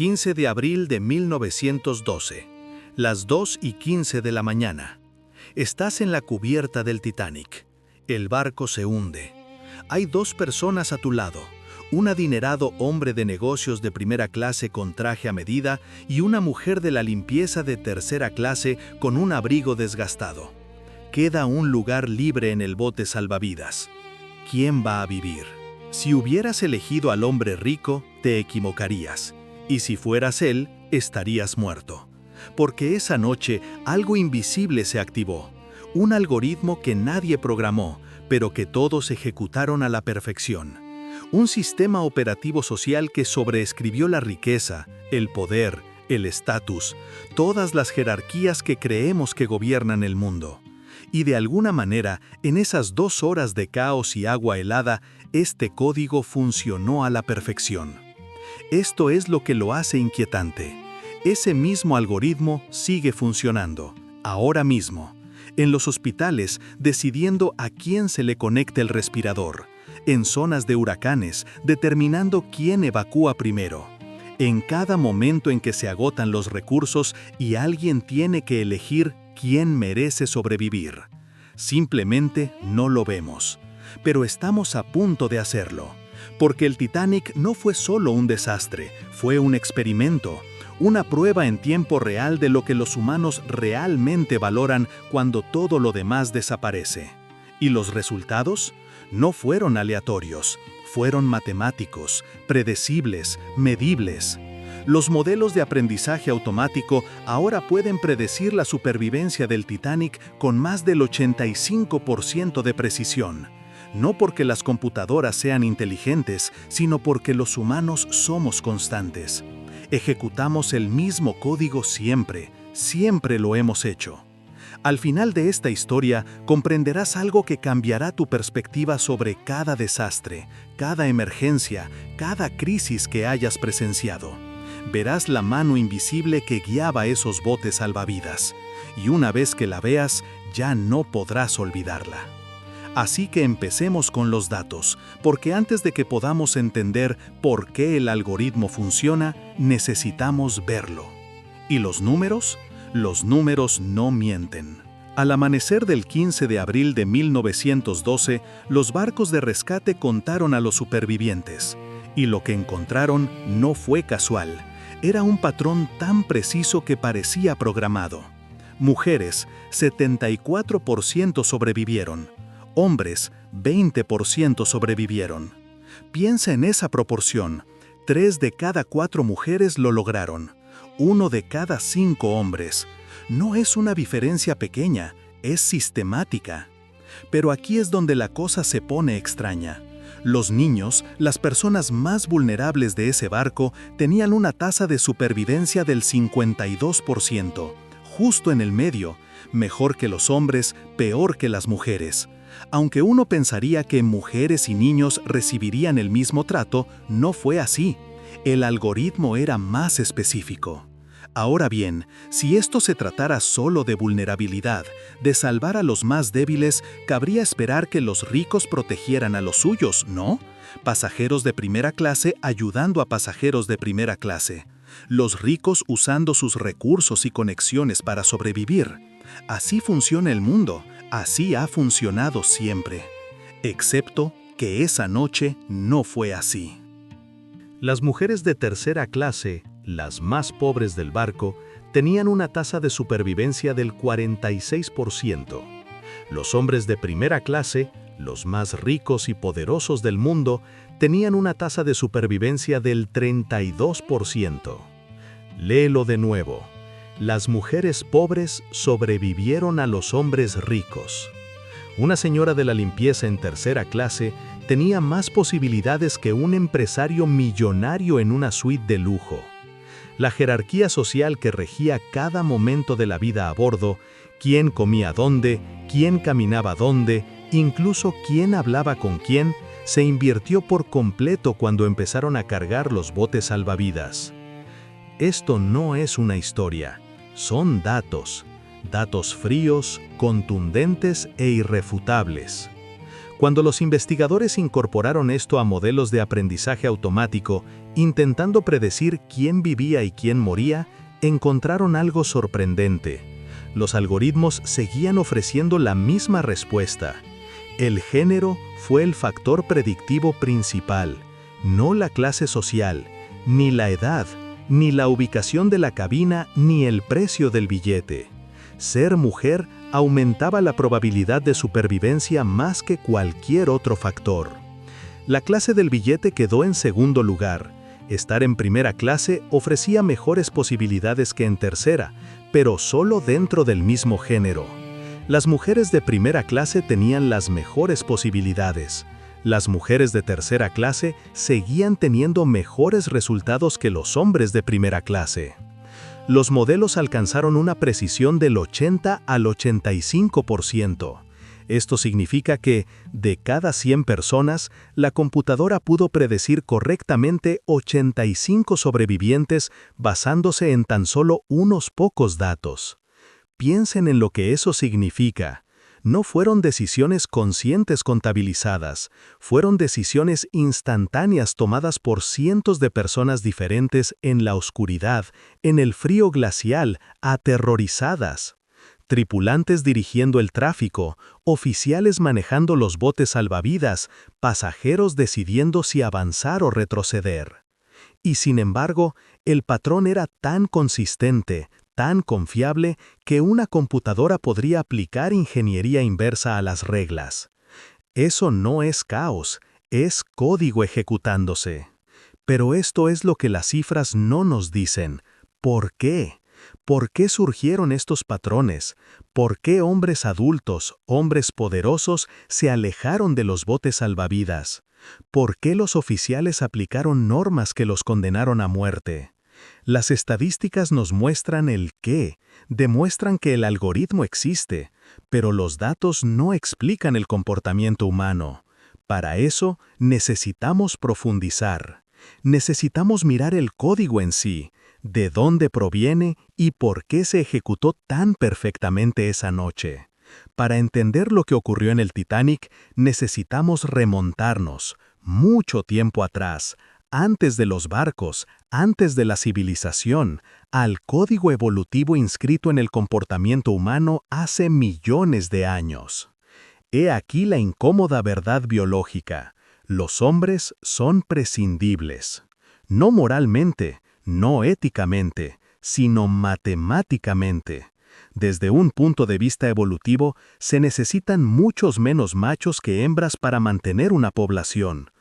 15 de abril de 1912, las 2:15 de la mañana. Estás en la cubierta del Titanic. El barco se hunde. Hay dos personas a tu lado, un adinerado hombre de negocios de primera clase con traje a medida y una mujer de la limpieza de tercera clase con un abrigo desgastado. Queda un lugar libre en el bote salvavidas. ¿Quién va a vivir? Si hubieras elegido al hombre rico, te equivocarías. Y si fueras él, estarías muerto. Porque esa noche algo invisible se activó. Un algoritmo que nadie programó, pero que todos ejecutaron a la perfección. Un sistema operativo social que sobreescribió la riqueza, el poder, el estatus, todas las jerarquías que creemos que gobiernan el mundo. Y de alguna manera, en esas 2 horas de caos y agua helada, este código funcionó a la perfección. Esto es lo que lo hace inquietante. Ese mismo algoritmo sigue funcionando, ahora mismo, en los hospitales, decidiendo a quién se le conecta el respirador, en zonas de huracanes, determinando quién evacúa primero. En cada momento en que se agotan los recursos y alguien tiene que elegir quién merece sobrevivir. Simplemente no lo vemos, pero estamos a punto de hacerlo. Porque el Titanic no fue solo un desastre, fue un experimento, una prueba en tiempo real de lo que los humanos realmente valoran cuando todo lo demás desaparece. ¿Y los resultados? No fueron aleatorios, fueron matemáticos, predecibles, medibles. Los modelos de aprendizaje automático ahora pueden predecir la supervivencia del Titanic con más del 85% de precisión. No porque las computadoras sean inteligentes, sino porque los humanos somos constantes. Ejecutamos el mismo código siempre, siempre lo hemos hecho. Al final de esta historia, comprenderás algo que cambiará tu perspectiva sobre cada desastre, cada emergencia, cada crisis que hayas presenciado. Verás la mano invisible que guiaba esos botes salvavidas, y una vez que la veas, ya no podrás olvidarla. Así que empecemos con los datos, porque antes de que podamos entender por qué el algoritmo funciona, necesitamos verlo. ¿Y los números? Los números no mienten. Al amanecer del 15 de abril de 1912, los barcos de rescate contaron a los supervivientes. Y lo que encontraron no fue casual. Era un patrón tan preciso que parecía programado. Mujeres, 74% sobrevivieron. Hombres, 20% sobrevivieron. Piensa en esa proporción. 3 de cada 4 mujeres lo lograron. 1 de cada 5 hombres. No es una diferencia pequeña, es sistemática. Pero aquí es donde la cosa se pone extraña. Los niños, las personas más vulnerables de ese barco, tenían una tasa de supervivencia del 52%, justo en el medio, mejor que los hombres, peor que las mujeres. Aunque uno pensaría que mujeres y niños recibirían el mismo trato, no fue así. El algoritmo era más específico. Ahora bien, si esto se tratara solo de vulnerabilidad, de salvar a los más débiles, cabría esperar que los ricos protegieran a los suyos, ¿no? Pasajeros de primera clase ayudando a pasajeros de primera clase. Los ricos usando sus recursos y conexiones para sobrevivir. Así funciona el mundo, así ha funcionado siempre. Excepto que esa noche no fue así. Las mujeres de tercera clase, las más pobres del barco, tenían una tasa de supervivencia del 46%. Los hombres de primera clase, los más ricos y poderosos del mundo, tenían una tasa de supervivencia del 32%. Léelo de nuevo. Las mujeres pobres sobrevivieron a los hombres ricos. Una señora de la limpieza en tercera clase tenía más posibilidades que un empresario millonario en una suite de lujo. La jerarquía social que regía cada momento de la vida a bordo, quién comía dónde, quién caminaba dónde, incluso quién hablaba con quién, se invirtió por completo cuando empezaron a cargar los botes salvavidas. Esto no es una historia, son datos. Datos fríos, contundentes e irrefutables. Cuando los investigadores incorporaron esto a modelos de aprendizaje automático, intentando predecir quién vivía y quién moría, encontraron algo sorprendente. Los algoritmos seguían ofreciendo la misma respuesta. El género fue el factor predictivo principal, no la clase social, ni la edad, ni la ubicación de la cabina, ni el precio del billete. Ser mujer aumentaba la probabilidad de supervivencia más que cualquier otro factor. La clase del billete quedó en segundo lugar. Estar en primera clase ofrecía mejores posibilidades que en tercera, pero solo dentro del mismo género. Las mujeres de primera clase tenían las mejores posibilidades. Las mujeres de tercera clase seguían teniendo mejores resultados que los hombres de primera clase. Los modelos alcanzaron una precisión del 80 al 85%. Esto significa que, de cada 100 personas, la computadora pudo predecir correctamente 85 sobrevivientes basándose en tan solo unos pocos datos. Piensen en lo que eso significa. No fueron decisiones conscientes contabilizadas, fueron decisiones instantáneas tomadas por cientos de personas diferentes en la oscuridad, en el frío glacial, aterrorizadas. Tripulantes dirigiendo el tráfico, oficiales manejando los botes salvavidas, pasajeros decidiendo si avanzar o retroceder. Y sin embargo, el patrón era tan consistente, tan confiable, que una computadora podría aplicar ingeniería inversa a las reglas. Eso no es caos, es código ejecutándose. Pero esto es lo que las cifras no nos dicen. ¿Por qué? ¿Por qué surgieron estos patrones? ¿Por qué hombres adultos, hombres poderosos, se alejaron de los botes salvavidas? ¿Por qué los oficiales aplicaron normas que los condenaron a muerte? Las estadísticas nos muestran el qué, demuestran que el algoritmo existe, pero los datos no explican el comportamiento humano. Para eso necesitamos profundizar. Necesitamos mirar el código en sí, de dónde proviene y por qué se ejecutó tan perfectamente esa noche. Para entender lo que ocurrió en el Titanic, necesitamos remontarnos mucho tiempo atrás, antes de los barcos, antes de la civilización, al código evolutivo inscrito en el comportamiento humano hace millones de años. He aquí la incómoda verdad biológica: los hombres son prescindibles. No moralmente, no éticamente, sino matemáticamente. Desde un punto de vista evolutivo, se necesitan muchos menos machos que hembras para mantener una población.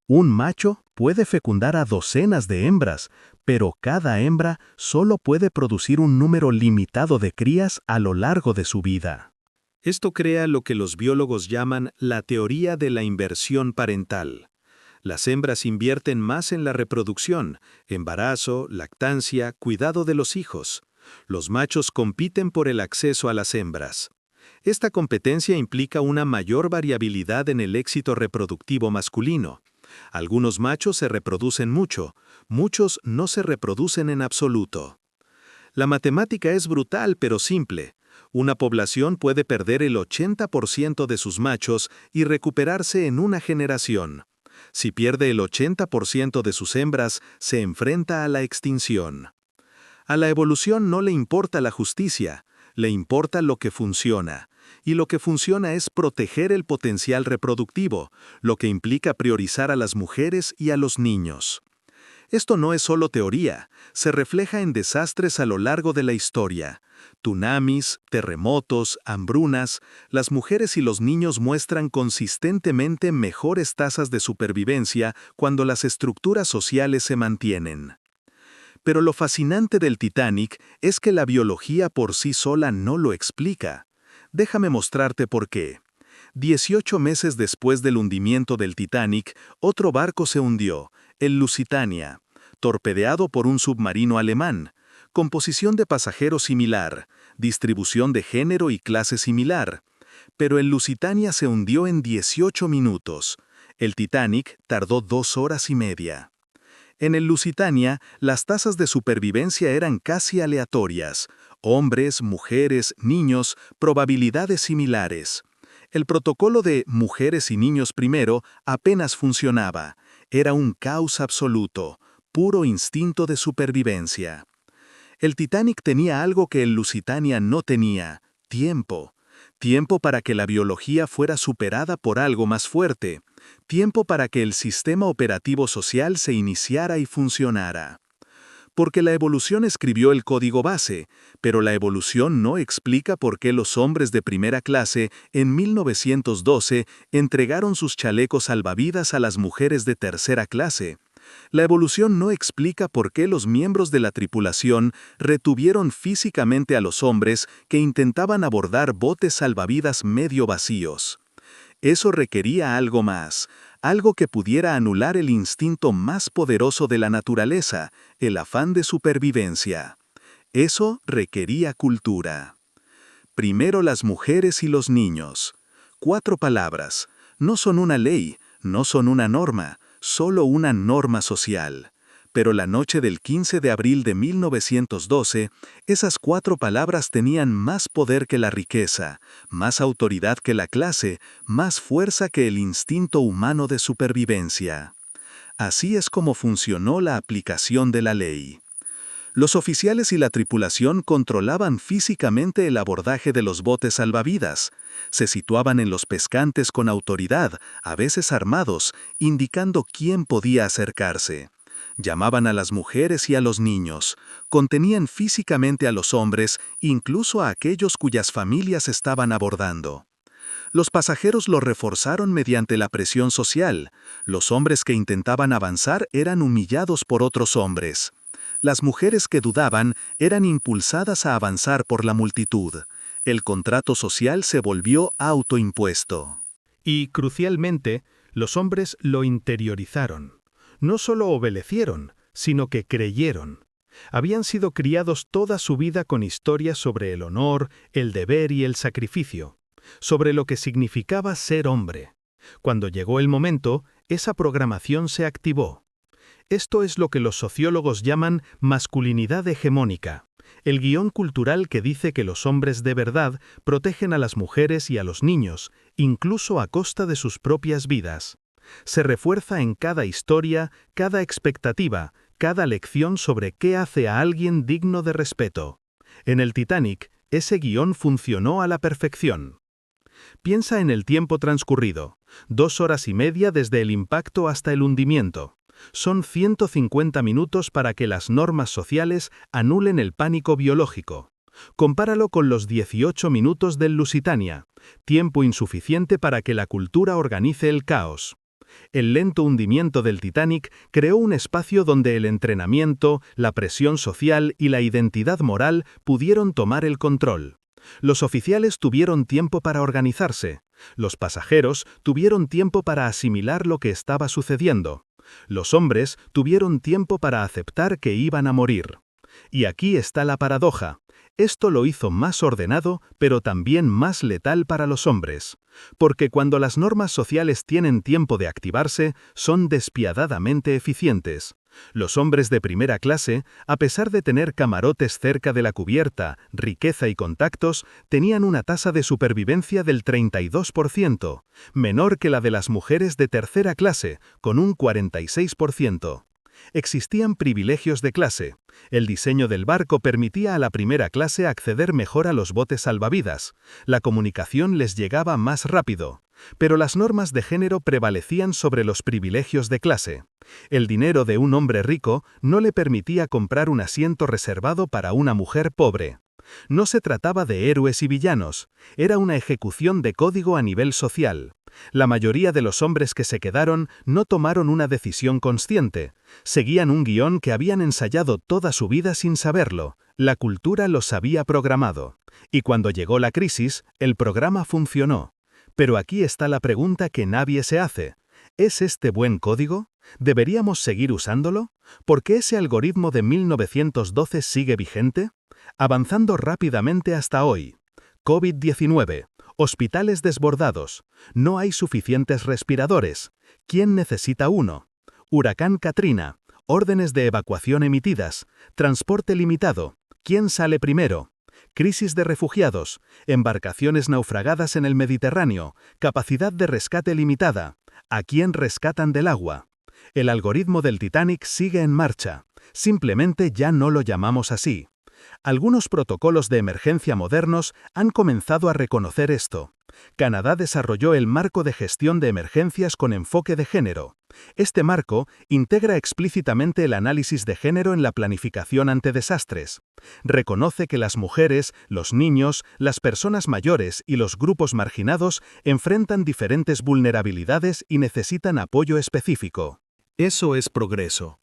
Un macho puede fecundar a docenas de hembras, pero cada hembra solo puede producir un número limitado de crías a lo largo de su vida. Esto crea lo que los biólogos llaman la teoría de la inversión parental. Las hembras invierten más en la reproducción, embarazo, lactancia, cuidado de los hijos. Los machos compiten por el acceso a las hembras. Esta competencia implica una mayor variabilidad en el éxito reproductivo masculino. Algunos machos se reproducen mucho, muchos no se reproducen en absoluto. La matemática es brutal pero simple. Una población puede perder el 80% de sus machos y recuperarse en una generación. Si pierde el 80% de sus hembras, se enfrenta a la extinción. A la evolución no le importa la justicia, le importa lo que funciona. Y lo que funciona es proteger el potencial reproductivo, lo que implica priorizar a las mujeres y a los niños. Esto no es solo teoría, se refleja en desastres a lo largo de la historia. Tsunamis, terremotos, hambrunas, las mujeres y los niños muestran consistentemente mejores tasas de supervivencia cuando las estructuras sociales se mantienen. Pero lo fascinante del Titanic es que la biología por sí sola no lo explica. Déjame mostrarte por qué. 18 meses después del hundimiento del Titanic, otro barco se hundió, el Lusitania, torpedeado por un submarino alemán, composición de pasajeros similar, distribución de género y clase similar. Pero el Lusitania se hundió en 18 minutos. El Titanic tardó 2 horas y media. En el Lusitania, las tasas de supervivencia eran casi aleatorias. Hombres, mujeres, niños, probabilidades similares. El protocolo de mujeres y niños primero apenas funcionaba. Era un caos absoluto, puro instinto de supervivencia. El Titanic tenía algo que el Lusitania no tenía: tiempo. Tiempo para que la biología fuera superada por algo más fuerte. Tiempo para que el sistema operativo social se iniciara y funcionara. Porque la evolución escribió el código base, pero la evolución no explica por qué los hombres de primera clase en 1912 entregaron sus chalecos salvavidas a las mujeres de tercera clase. La evolución no explica por qué los miembros de la tripulación retuvieron físicamente a los hombres que intentaban abordar botes salvavidas medio vacíos. Eso requería algo más, algo que pudiera anular el instinto más poderoso de la naturaleza, el afán de supervivencia. Eso requería cultura. Primero las mujeres y los niños. 4 palabras. No son una ley, no son una norma, solo una norma social. Pero la noche del 15 de abril de 1912, esas 4 palabras tenían más poder que la riqueza, más autoridad que la clase, más fuerza que el instinto humano de supervivencia. Así es como funcionó la aplicación de la ley. Los oficiales y la tripulación controlaban físicamente el abordaje de los botes salvavidas. Se situaban en los pescantes con autoridad, a veces armados, indicando quién podía acercarse. Llamaban a las mujeres y a los niños. Contenían físicamente a los hombres, incluso a aquellos cuyas familias estaban abordando. Los pasajeros lo reforzaron mediante la presión social. Los hombres que intentaban avanzar eran humillados por otros hombres. Las mujeres que dudaban eran impulsadas a avanzar por la multitud. El contrato social se volvió autoimpuesto. Y, crucialmente, los hombres lo interiorizaron. No solo obedecieron, sino que creyeron. Habían sido criados toda su vida con historias sobre el honor, el deber y el sacrificio, sobre lo que significaba ser hombre. Cuando llegó el momento, esa programación se activó. Esto es lo que los sociólogos llaman masculinidad hegemónica, el guión cultural que dice que los hombres de verdad protegen a las mujeres y a los niños, incluso a costa de sus propias vidas. Se refuerza en cada historia, cada expectativa, cada lección sobre qué hace a alguien digno de respeto. En el Titanic, ese guión funcionó a la perfección. Piensa en el tiempo transcurrido, 2 horas y media desde el impacto hasta el hundimiento. Son 150 minutos para que las normas sociales anulen el pánico biológico. Compáralo con los 18 minutos del Lusitania, tiempo insuficiente para que la cultura organice el caos. El lento hundimiento del Titanic creó un espacio donde el entrenamiento, la presión social y la identidad moral pudieron tomar el control. Los oficiales tuvieron tiempo para organizarse. Los pasajeros tuvieron tiempo para asimilar lo que estaba sucediendo. Los hombres tuvieron tiempo para aceptar que iban a morir. Y aquí está la paradoja. Esto lo hizo más ordenado, pero también más letal para los hombres. Porque cuando las normas sociales tienen tiempo de activarse, son despiadadamente eficientes. Los hombres de primera clase, a pesar de tener camarotes cerca de la cubierta, riqueza y contactos, tenían una tasa de supervivencia del 32%, menor que la de las mujeres de tercera clase, con un 46%. Existían privilegios de clase. El diseño del barco permitía a la primera clase acceder mejor a los botes salvavidas. La comunicación les llegaba más rápido. Pero las normas de género prevalecían sobre los privilegios de clase. El dinero de un hombre rico no le permitía comprar un asiento reservado para una mujer pobre. No se trataba de héroes y villanos, era una ejecución de código a nivel social. La mayoría de los hombres que se quedaron no tomaron una decisión consciente. Seguían un guión que habían ensayado toda su vida sin saberlo. La cultura los había programado. Y cuando llegó la crisis, el programa funcionó. Pero aquí está la pregunta que nadie se hace. ¿Es este buen código? ¿Deberíamos seguir usándolo? ¿Por qué ese algoritmo de 1912 sigue vigente? Avanzando rápidamente hasta hoy. COVID-19. Hospitales desbordados. No hay suficientes respiradores. ¿Quién necesita uno? Huracán Katrina. Órdenes de evacuación emitidas. Transporte limitado. ¿Quién sale primero? crisis de refugiados, embarcaciones naufragadas en el Mediterráneo, capacidad de rescate limitada. ¿A quién rescatan del agua? El algoritmo del Titanic sigue en marcha. Simplemente ya no lo llamamos así. Algunos protocolos de emergencia modernos han comenzado a reconocer esto. Canadá desarrolló el Marco de Gestión de Emergencias con enfoque de género. Este marco integra explícitamente el análisis de género en la planificación ante desastres. Reconoce que las mujeres, los niños, las personas mayores y los grupos marginados enfrentan diferentes vulnerabilidades y necesitan apoyo específico. Eso es progreso.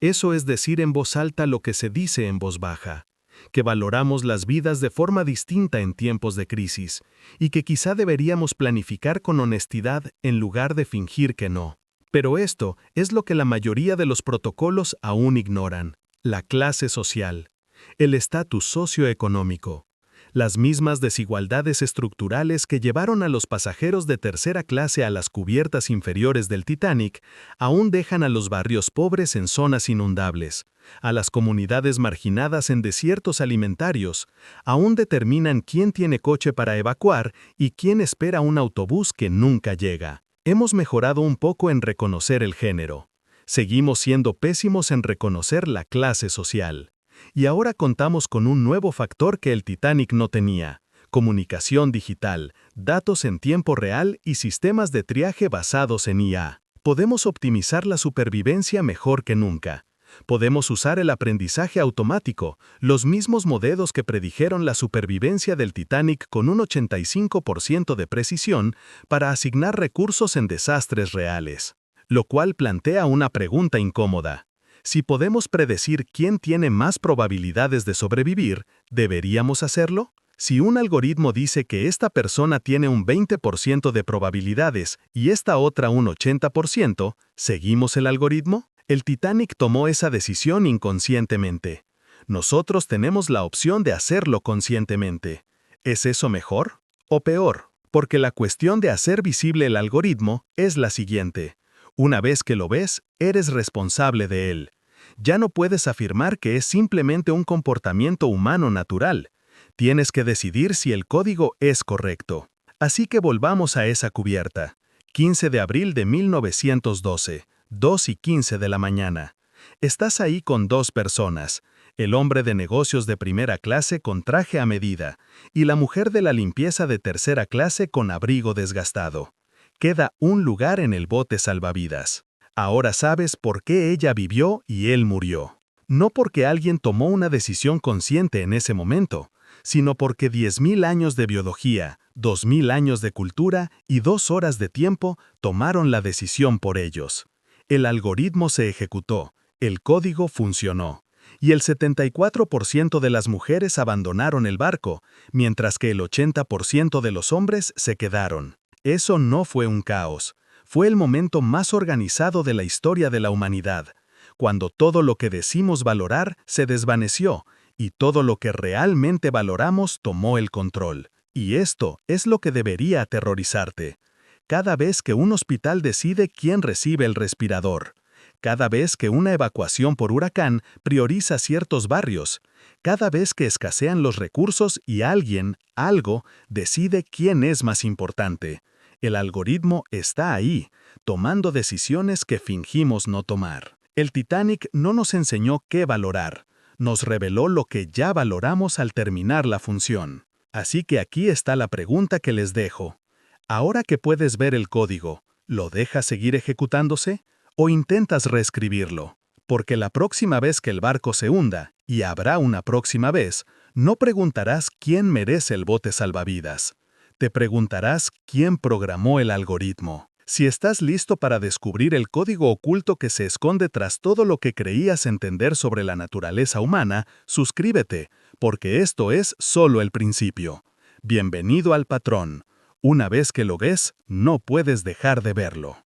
Eso es decir en voz alta lo que se dice en voz baja. Que valoramos las vidas de forma distinta en tiempos de crisis, y que quizá deberíamos planificar con honestidad en lugar de fingir que no. Pero esto es lo que la mayoría de los protocolos aún ignoran: la clase social, el estatus socioeconómico. Las mismas desigualdades estructurales que llevaron a los pasajeros de tercera clase a las cubiertas inferiores del Titanic aún dejan a los barrios pobres en zonas inundables, a las comunidades marginadas en desiertos alimentarios, aún determinan quién tiene coche para evacuar y quién espera un autobús que nunca llega. Hemos mejorado un poco en reconocer el género. Seguimos siendo pésimos en reconocer la clase social. Y ahora contamos con un nuevo factor que el Titanic no tenía: comunicación digital, datos en tiempo real y sistemas de triaje basados en IA. Podemos optimizar la supervivencia mejor que nunca. Podemos usar el aprendizaje automático, los mismos modelos que predijeron la supervivencia del Titanic con un 85% de precisión para asignar recursos en desastres reales. Lo cual plantea una pregunta incómoda. Si podemos predecir quién tiene más probabilidades de sobrevivir, ¿deberíamos hacerlo? Si un algoritmo dice que esta persona tiene un 20% de probabilidades y esta otra un 80%, ¿seguimos el algoritmo? El Titanic tomó esa decisión inconscientemente. Nosotros tenemos la opción de hacerlo conscientemente. ¿Es eso mejor o peor? Porque la cuestión de hacer visible el algoritmo es la siguiente. Una vez que lo ves, eres responsable de él. Ya no puedes afirmar que es simplemente un comportamiento humano natural. Tienes que decidir si el código es correcto. Así que volvamos a esa cubierta. 15 de abril de 1912, 2:15 de la mañana. Estás ahí con dos personas, el hombre de negocios de primera clase con traje a medida y la mujer de la limpieza de tercera clase con abrigo desgastado. Queda un lugar en el bote salvavidas. Ahora sabes por qué ella vivió y él murió. No porque alguien tomó una decisión consciente en ese momento, sino porque 10.000 años de biología, 2.000 años de cultura y 2 horas de tiempo tomaron la decisión por ellos. El algoritmo se ejecutó, el código funcionó, y el 74% de las mujeres abandonaron el barco, mientras que el 80% de los hombres se quedaron. Eso no fue un caos. Fue el momento más organizado de la historia de la humanidad, cuando todo lo que decimos valorar se desvaneció y todo lo que realmente valoramos tomó el control. Y esto es lo que debería aterrorizarte. Cada vez que un hospital decide quién recibe el respirador, cada vez que una evacuación por huracán prioriza ciertos barrios, cada vez que escasean los recursos y alguien, algo, decide quién es más importante. El algoritmo está ahí, tomando decisiones que fingimos no tomar. El Titanic no nos enseñó qué valorar, nos reveló lo que ya valoramos al terminar la función. Así que aquí está la pregunta que les dejo. Ahora que puedes ver el código, ¿lo dejas seguir ejecutándose o intentas reescribirlo? Porque la próxima vez que el barco se hunda, y habrá una próxima vez, no preguntarás quién merece el bote salvavidas. Te preguntarás quién programó el algoritmo. Si estás listo para descubrir el código oculto que se esconde tras todo lo que creías entender sobre la naturaleza humana, suscríbete, porque esto es solo el principio. Bienvenido al patrón. Una vez que lo ves, no puedes dejar de verlo.